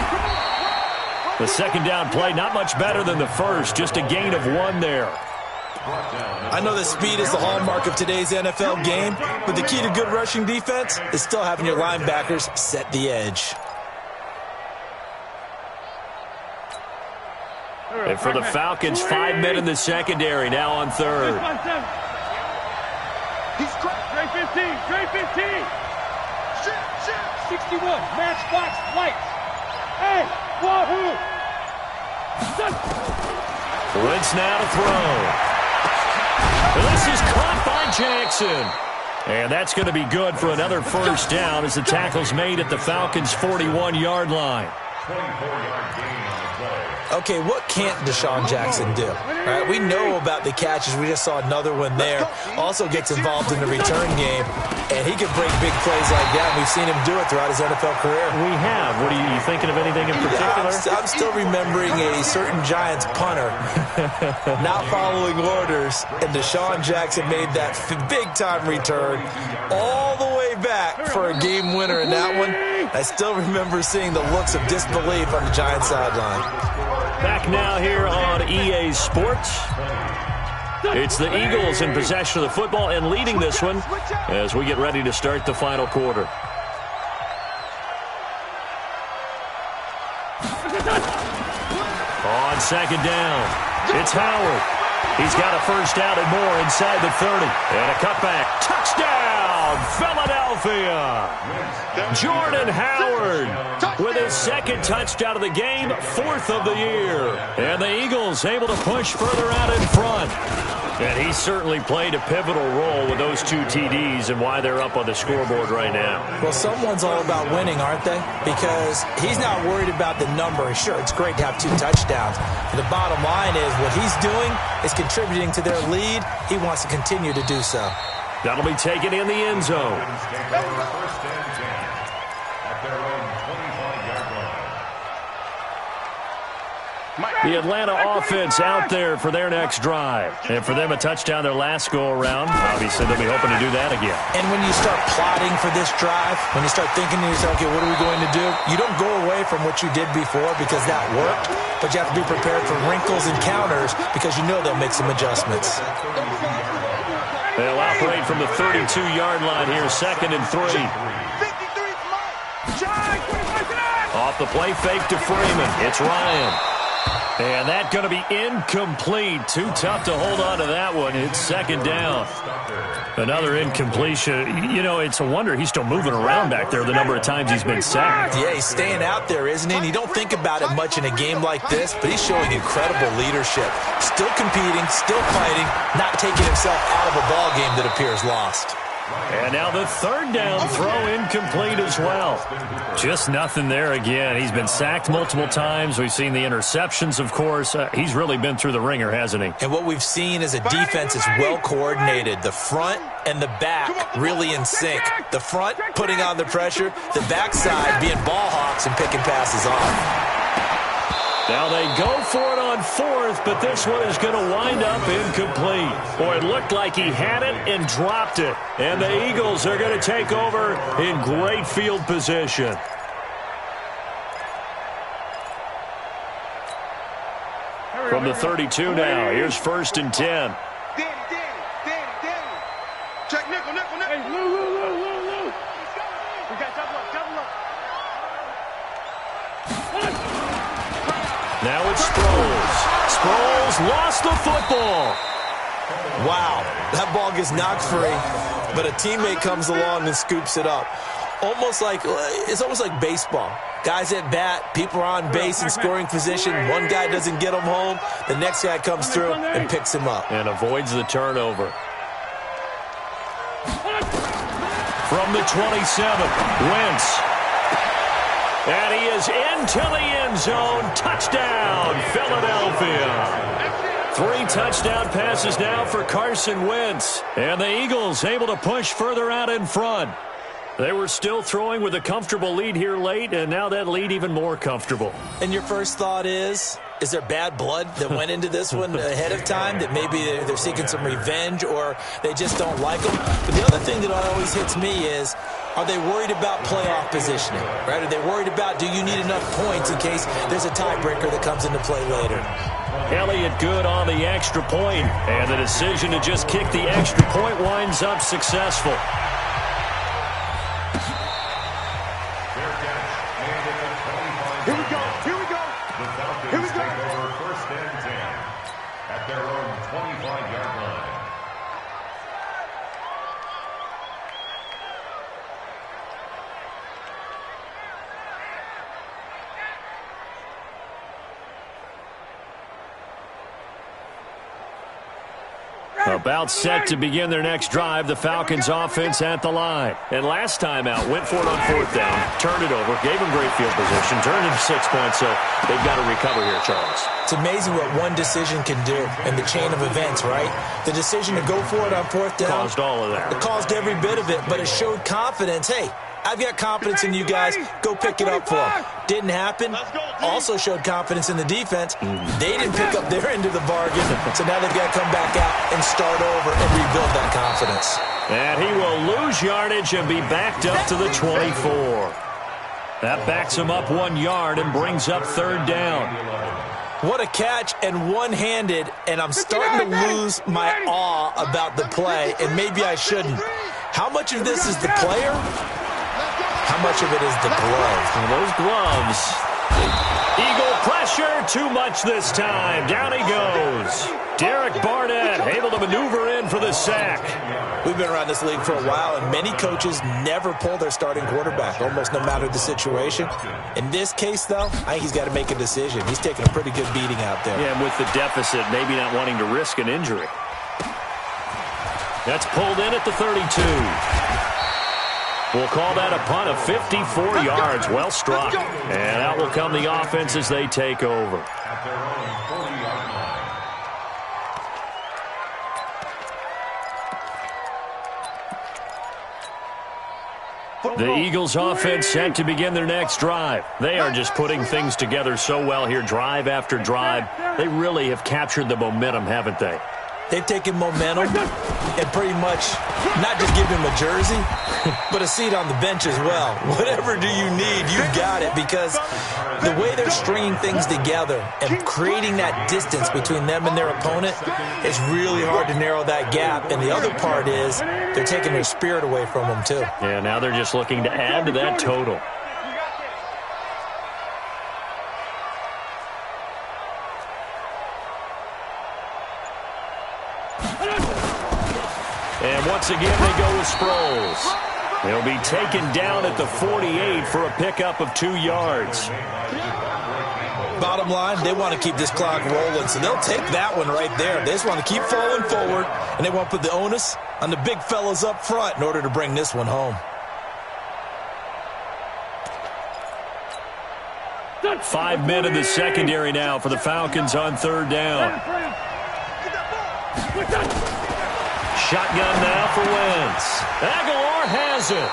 The 2nd down play, not much better than the first, just a gain of 1 there. I know that speed is the hallmark of today's NFL game, but the key to good rushing defense is still having your linebackers set the edge. And for the Falcons, 5 men in the secondary, now on 3rd. He's Trey 15, Trey 15. Shit. 61, matchbox, lights. Hey, wahoo! Wentz now to throw. This is caught by Jackson. And that's going to be good for another 1st down as the tackle's made at the Falcons' 41-yard line. 24-yard gain on the play. Okay, what can't Deshaun Jackson do? Right, we know about the catches. We just saw another one there. Also gets involved in the return game, and he can break big plays like that. We've seen him do it throughout his NFL career. We have. What are you thinking of anything in particular? I'm still remembering a certain Giants punter not following orders, and Deshaun Jackson made that big-time return all the way back for a game winner in that one. I still remember seeing the looks of disbelief on the Giants sideline. Back now here on EA Sports. It's the Eagles in possession of the football and leading this one as we get ready to start the final quarter. On 2nd down, it's Howard. He's got a 1st down and more inside the 30. And a cutback. Touchdown, Philadelphia. Jordan Howard with his 2nd touchdown of the game, 4th of the year. And the Eagles able to push further out in front. And he certainly played a pivotal role with those 2 TDs and why they're up on the scoreboard right now. Well, someone's all about winning, aren't they? Because he's not worried about the number. Sure, it's great to have 2 touchdowns. But the bottom line is what he's doing is contributing to their lead. He wants to continue to do so. That'll be taken in the end zone. 1st and 10 at their own 25-yard line. The Atlanta offense out there for their next drive. And for them, a touchdown their last go-around. Obviously, they'll be hoping to do that again. And when you start plotting for this drive, when you start thinking to yourself, okay, what are we going to do? You don't go away from what you did before because that worked, but you have to be prepared for wrinkles and counters because you know they'll make some adjustments. They'll operate from the 32-yard line here, 2nd and 3. Off the play fake to Freeman. It's Ryan. And that's going to be incomplete. Too tough to hold on to that one. It's 2nd down. Another incompletion. You know, it's a wonder he's still moving around back there the number of times he's been sacked. Yeah, he's staying out there, isn't he? And you don't think about it much in a game like this, but he's showing incredible leadership. Still competing, still fighting, not taking himself out of a ball game that appears lost. And now the third down throw incomplete as well. Just nothing there again. He's been sacked multiple times. We've seen the interceptions, of course. He's really been through the ringer, hasn't he? And what we've seen is a defense is well coordinated. The front and the back really in sync. The front putting on the pressure, the backside being ball hawks and picking passes off. Now they go for it on fourth, but this one is going to wind up incomplete. Boy, it looked like he had it and dropped it. And the Eagles are going to take over in great field position. From the 32 now, here's 1st and 10. Danny. Check nickel. Hey, Lou. We got double up. Now it's Sproles. Sproles lost the football. Wow, that ball gets knocked free, but a teammate comes along and scoops it up. It's almost like baseball. Guys at bat, people are on base in scoring position. One guy doesn't get him home. The next guy comes through and picks him up. And avoids the turnover. From the 27, Wentz. And he is into the end zone. Touchdown, Philadelphia. 3 touchdown passes now for Carson Wentz. And the Eagles able to push further out in front. They were still throwing with a comfortable lead here late, and now that lead even more comfortable. And your first thought is there bad blood that went into this one ahead of time, that maybe they're seeking some revenge or they just don't like them? But the other thing that always hits me is, are they worried about playoff positioning, right? Are they worried about, do you need enough points in case there's a tiebreaker that comes into play later? Elliott good on the extra point, and the decision to just kick the extra point winds up successful. Here we go. The Falcons take over 1st and 10 at their own 25-yard line. About set to begin their next drive, the Falcons offense at the line. And last time out, went for it on 4th down, turned it over, gave them great field position, turned into 6 points, so they've got to recover here, Charles. It's amazing what one decision can do in the chain of events, right? The decision to go for it on 4th down. Caused all of that. It caused every bit of it, but it showed confidence. Hey, I've got confidence in you guys. Go pick it up for them. Didn't happen. Also showed confidence in the defense. They didn't pick up their end of the bargain, so now they've got to come back out and start over and rebuild that confidence. And he will lose yardage and be backed up to the 24. That backs him up 1 yard and brings up 3rd down. What a catch, and one-handed, and I'm starting to lose my awe about the play, and maybe I shouldn't. How much of this is the player? How much of it is the glove? And those gloves. Eagle pressure, too much this time. Down he goes. Derek Barnett able to maneuver in for the sack. We've been around this league for a while, and many coaches never pull their starting quarterback, almost no matter the situation. In this case, though, I think he's got to make a decision. He's taking a pretty good beating out there. Yeah, and with the deficit, maybe not wanting to risk an injury. That's pulled in at the 32. We'll call that a punt of 54 yards. Well struck. And out will come the offense as they take over. At their own 40-yard line. The Eagles offense set to begin their next drive. They are just putting things together so well here, drive after drive. They really have captured the momentum, haven't they? They've taken momentum and pretty much not just give him a jersey, but a seat on the bench as well. Whatever do you need, you've got it, because the way they're stringing things together and creating that distance between them and their opponent, it's really hard to narrow that gap. And the other part is they're taking their spirit away from them too. Yeah, now they're just looking to add to that total. And once again, they go with Sproles. He'll be taken down at the 48 for a pickup of 2 yards. bottom line, they want to keep this clock rolling, so they'll take that one right there. They just want to keep falling forward, and they want to put the onus on the big fellas up front in order to bring this one home. 5 men in the secondary now for the Falcons on third down. Shotgun now for Wentz. Aguilar has it.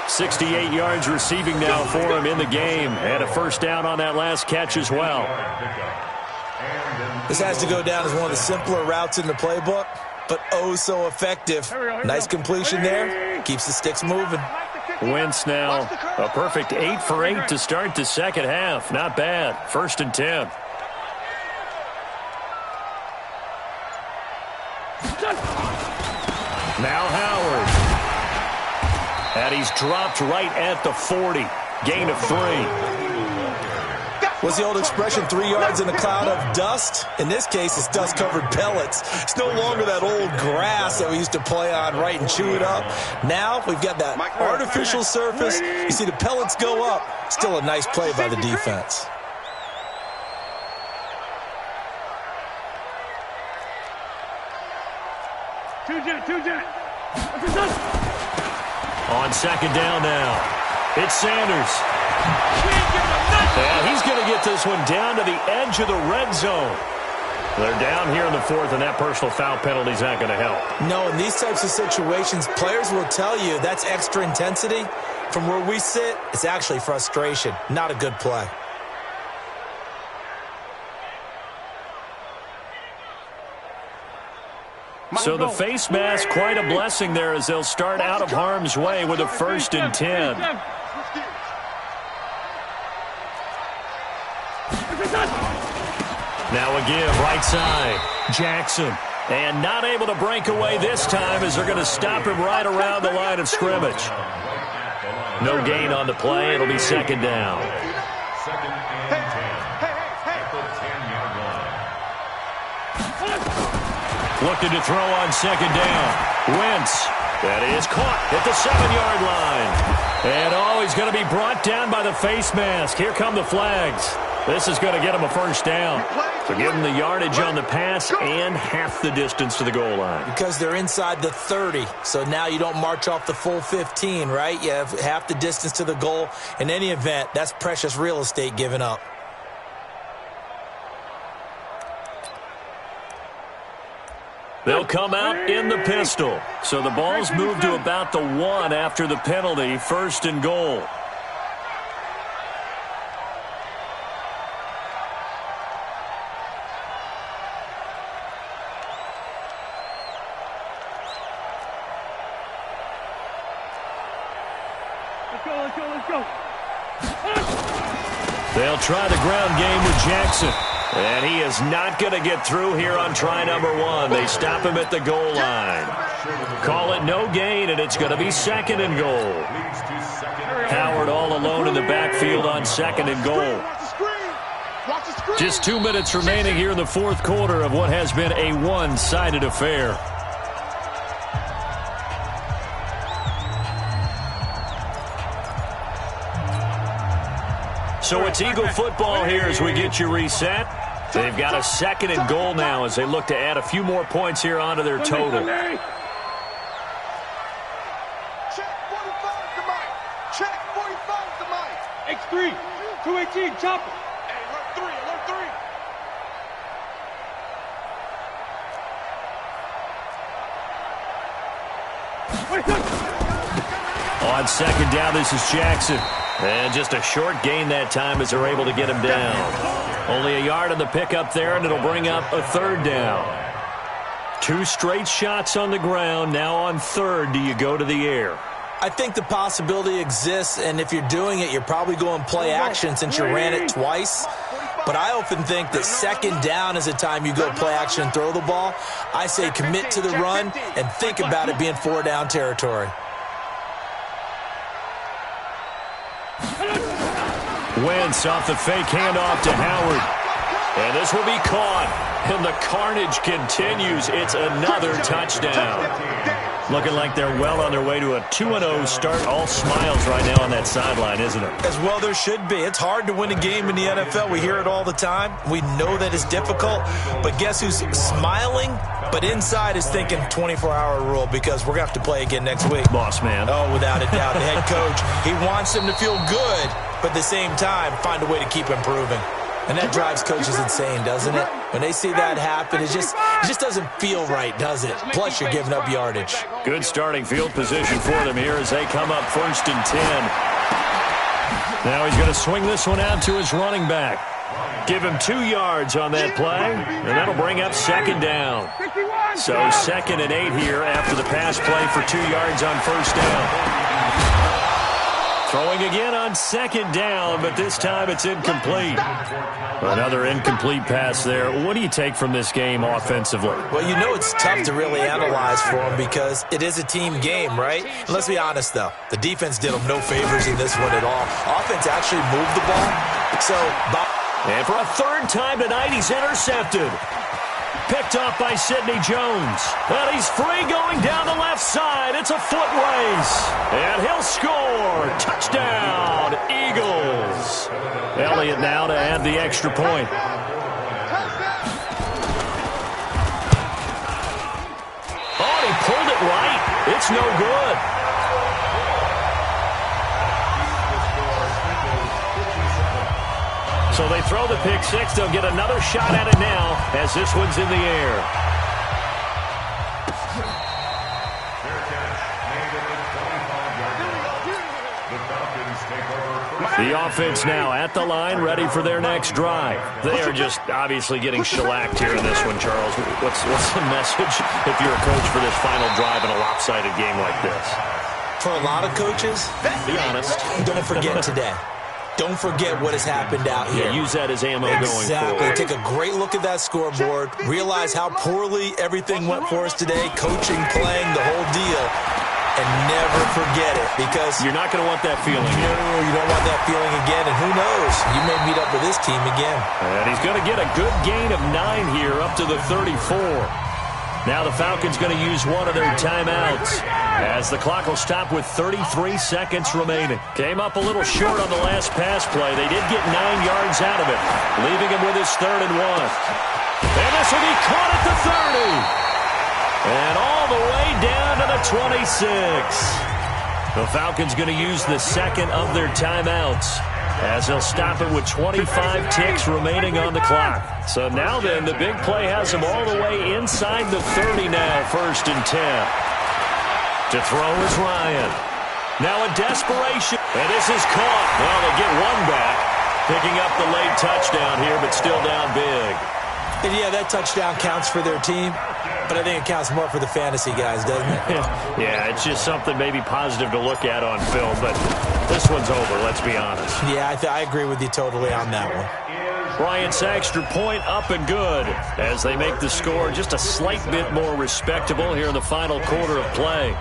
68 yards receiving now for him in the game. And a first down on that last catch as well. This has to go down as one of the simpler routes in the playbook, but oh so effective. Nice completion there. Keeps the sticks moving. Wentz now a perfect 8 for 8 to start the second half. Not bad. 1st and 10. Now Howard. And he's dropped right at the 40. Gain of 3. What's the old expression, 3 yards in a cloud of dust? In this case, it's dust-covered pellets. It's no longer that old grass that we used to play on, right, and chew it up. Now we've got that artificial surface. You see the pellets go up. Still a nice play by the defense. On second down now, it's Sanders. And he's going to get this one down to the edge of the red zone. They're down here in the 4th, and that personal foul penalty is not going to help. No, in these types of situations, players will tell you that's extra intensity. From where we sit, it's actually frustration. Not a good play. So the face mask, quite a blessing there as they'll start out of harm's way with a 1st and 10. Now a give, right side. Jackson. And not able to break away this time as they're going to stop him right around the line of scrimmage. No gain on the play. It'll be 2nd down. 2nd and 10 at the 10-yard line. Looking to throw on 2nd down. Wentz. That is caught at the 7-yard line. And he's going to be brought down by the face mask. Here come the flags. This is going to get him a 1st down. So give him the yardage on the pass and half the distance to the goal line. Because they're inside the 30, so now you don't march off the full 15, right? You have half the distance to the goal. In any event, that's precious real estate given up. They'll come out in the pistol. So the ball's moved to about the 1 after the penalty. 1st and goal. They'll try the ground game with Jackson. And he is not going to get through here on try number 1. They stop him at the goal line. Call it no gain, and it's going to be 2nd and goal. Howard all alone in the backfield on 2nd and goal. Just 2 minutes remaining here in the 4th quarter of what has been a one-sided affair. So it's Eagle football here as we get you reset. They've got a 2nd and goal now as they look to add a few more points here onto their total. Check 45 to Mike. Check 45 to Mike. X3, 218, chopper. Hey, alert 3, alert 3. On 2nd down, this is Jackson. And just a short gain that time as they're able to get him down. Only a yard on the pickup there, and it'll bring up a 3rd down. 2 straight shots on the ground. Now on 3rd, do you go to the air? I think the possibility exists, and if you're doing it, you're probably going play action since you ran it twice. But I often think that 2nd down is the time you go play action and throw the ball. I say commit to the run and think about it being 4-down territory. Wentz off the fake handoff to Howard. And this will be caught And the carnage continues. It's another touchdown. Looking like they're well on their way to a 2-0 start. All smiles right now on that sideline, isn't it? As well there should be. It's hard to win a game in the NFL. We hear it all the time. We know that it's difficult. But guess who's smiling? But inside is thinking 24-hour rule because we're going to have to play again next week. Boss man. Oh, without a doubt. The head coach, he wants them to feel good, but at the same time, find a way to keep improving. And that drives coaches insane, doesn't it? When they see that happen, it just doesn't feel right, does it? Plus, you're giving up yardage. Good starting field position for them here as they come up 1st and 10. Now he's going to swing this one out to his running back. Give him 2 yards on that play, and that'll bring up 2nd down. So 2nd and 8 here after the pass play for 2 yards on 1st down. Throwing again on 2nd down, but this time it's incomplete. Another incomplete pass there. What do you take from this game offensively? Well, you know it's tough to really analyze for them because it is a team game, right? And let's be honest, though. The defense did them no favors in this one at all. Offense actually moved the ball. And for a 3rd time tonight, he's intercepted. Picked off by Sidney Jones. And he's free going down the left side. It's a foot race. And he'll score. Touchdown, Eagles. Elliott now to add the extra point. Oh, he pulled it right. It's no good. So they throw the pick six. They'll get another shot at it now as this one's in the air. The offense now at the line, ready for their next drive. They are just obviously getting shellacked here in this one, Charles. What's the message if you're a coach for this final drive in a lopsided game like this? For a lot of coaches, be honest, don't forget today. Don't forget what has happened out here. Yeah, use that as ammo going forward. Exactly. Take a great look at that scoreboard. Realize how poorly everything went for us today. Coaching, playing, the whole deal. And never forget it because you're not going to want that feeling. No, you don't want that feeling again. And who knows? You may meet up with this team again. And he's going to get a good gain of 9 here up to the 34. Now the Falcons going to use one of their timeouts as the clock will stop with 33 seconds remaining. Came up a little short on the last pass play. They did get 9 yards out of it, leaving him with his 3rd and 1. And this will be caught at the 30. And all the way down to the 26. The Falcons going to use the 2nd of their timeouts as they'll stop it with 25 ticks remaining on the clock. So now then, the big play has them all the way inside the 30 now, 1st and 10. To throw is Ryan. Now a desperation. And this is caught. Well, they get one back. Picking up the late touchdown here, but still down big. And yeah, that touchdown counts for their team, but I think it counts more for the fantasy guys, doesn't it? Yeah, it's just something maybe positive to look at on film, but this one's over, let's be honest. Yeah, I agree with you totally on that one. Bryant's extra point up and good as they make the score just a slight bit more respectable here in the final quarter of play.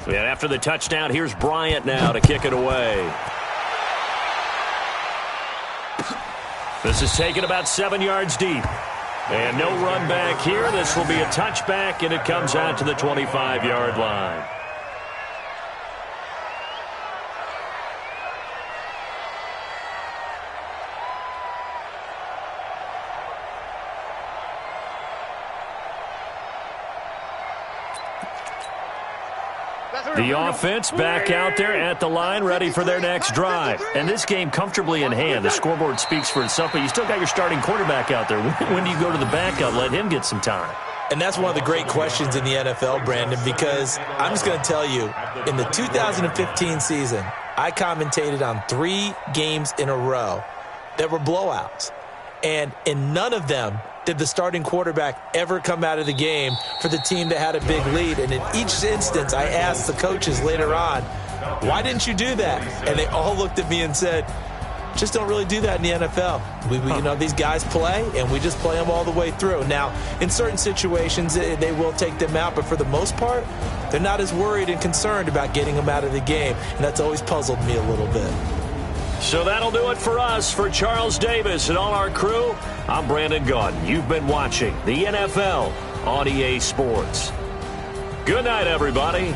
And after the touchdown, here's Bryant now to kick it away. This is taken about 7 yards deep. And no run back here. This will be a touchback, and it comes out to the 25-yard line. The offense back out there at the line, ready for their next drive. And this game comfortably in hand. The scoreboard speaks for itself, but you still got your starting quarterback out there. When do you go to the backup, let him get some time? And that's one of the great questions in the NFL, Brandon, because I'm just going to tell you, in the 2015 season, I commentated on 3 games in a row that were blowouts. And in none of them did the starting quarterback ever come out of the game for the team that had a big lead. And in each instance, I asked the coaches later on, why didn't you do that? And they all looked at me and said, just don't really do that in the NFL. You know, these guys play, and we just play them all the way through. Now, in certain situations, they will take them out, but for the most part, they're not as worried and concerned about getting them out of the game, and that's always puzzled me a little bit. So that'll do it for us. For Charles Davis and all our crew, I'm Brandon Gaudin. You've been watching the NFL on EA Sports. Good night, everybody.